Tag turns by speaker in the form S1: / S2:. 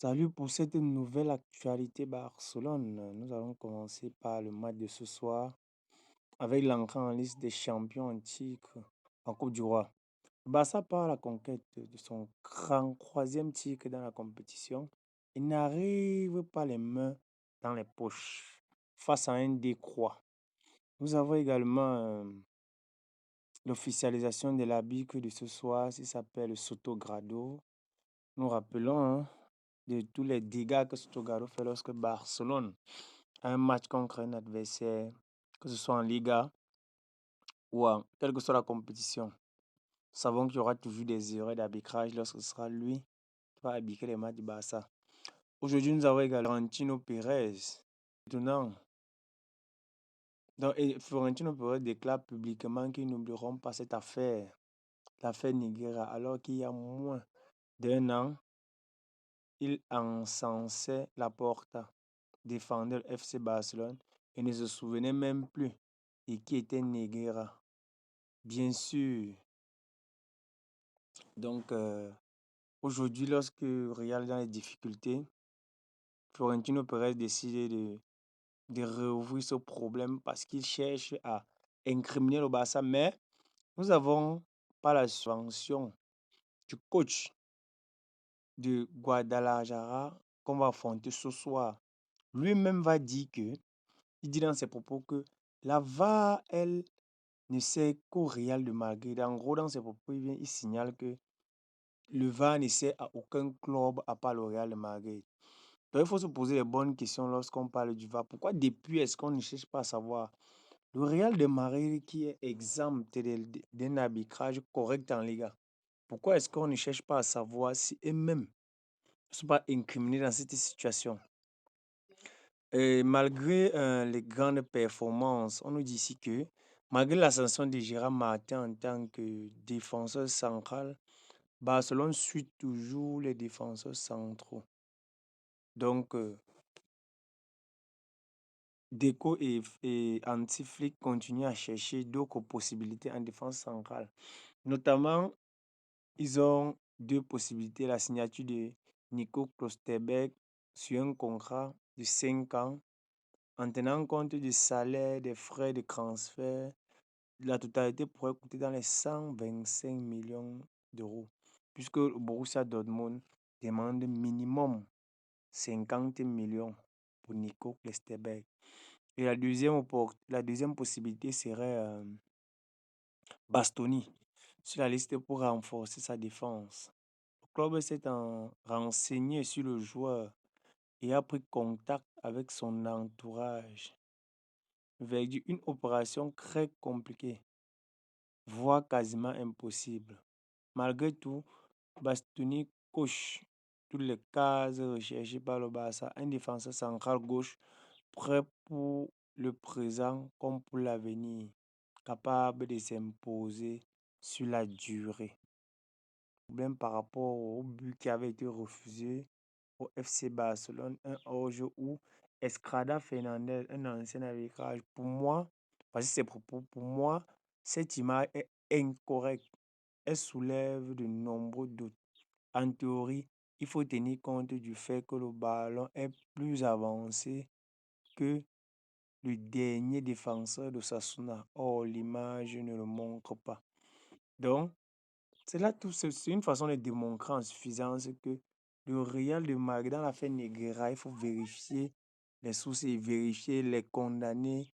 S1: Salut pour cette nouvelle actualité Barcelone. Nous allons commencer par le match de ce soir avec l'entrée en liste des champions en titre en Coupe du Roi. Le Barça part à la conquête de son troisième titre dans la compétition et n'arrive pas les mains dans les poches face à un décroît. Nous avons également l'officialisation de l'arbitre de ce soir, il s'appelle Sotogrado. Nous rappelons de tous les dégâts que Sotogrado fait lorsque Barcelone a un match contre un adversaire, que ce soit en Liga ou quelle que soit la compétition. Nous savons qu'il y aura toujours des erreurs d'arbitrage lorsque ce sera lui qui va arbitrer les matchs du Barça. Aujourd'hui, nous avons également Florentino Pérez. Maintenant, Florentino Pérez déclare publiquement qu'ils n'oublieront pas cette affaire, l'affaire Niguera, alors qu'il y a moins d'un an, il encensait Laporta, défendeur FC Barcelone, et ne se souvenait même plus de qui était Negreira. Bien sûr. Donc, aujourd'hui, lorsque Real est dans les difficultés, Florentino Pérez décide de rouvrir ce problème parce qu'il cherche à incriminer le Barça. Mais nous avons pas la subvention du coach de Guadalajara qu'on va affronter ce soir. Lui-même va dire que, il dit dans ses propos que la VAR, elle, ne sert qu'au Real de Madrid. En gros, dans ses propos, il signale que le VAR ne sert à aucun club à part le Real de Madrid. Donc, il faut se poser les bonnes questions lorsqu'on parle du VAR. Pourquoi depuis est-ce qu'on ne cherche pas à savoir le Real de Madrid qui est exempt d'un arbitrage correct en Liga? Pourquoi est-ce qu'on ne cherche pas à savoir si eux-mêmes ne sont pas incriminés dans cette situation? Et malgré les grandes performances, on nous dit ici que malgré l'ascension de Gérard Martin en tant que défenseur central, Barcelone suit toujours les défenseurs centraux. Donc, Deco et Antiflick continuent à chercher d'autres possibilités en défense centrale. Notamment, ils ont deux possibilités. La signature de Nico Klosterberg sur un contrat de 5 ans en tenant compte du salaire, des frais de transfert. La totalité pourrait coûter dans les 125 millions d'euros, puisque le Borussia Dortmund demande minimum 50 millions pour Nico Klosterberg. Et la deuxième possibilité serait Bastoni sur la liste pour renforcer sa défense. Le club s'est renseigné sur le joueur et a pris contact avec son entourage. Verdict, une opération très compliquée, voire quasiment impossible. Malgré tout, Bastoni coche toutes les cases recherchées par le Barça, un défenseur central gauche prêt pour le présent comme pour l'avenir, capable de s'imposer sur la durée. Problème par rapport au but qui avait été refusé au FC Barcelone, un hors-jeu où Escrada Fernandez, un ancien arbitrage, pour moi, voici ses propos, pour moi, cette image est incorrecte. Elle soulève de nombreux doutes. En théorie, il faut tenir compte du fait que le ballon est plus avancé que le dernier défenseur de Sasuna. Or, l'image ne le montre pas. Donc, c'est une façon de démontrer en suffisance que le Real de Madrid, dans l'affaire Negreira, il faut vérifier les sources et vérifier les condamnés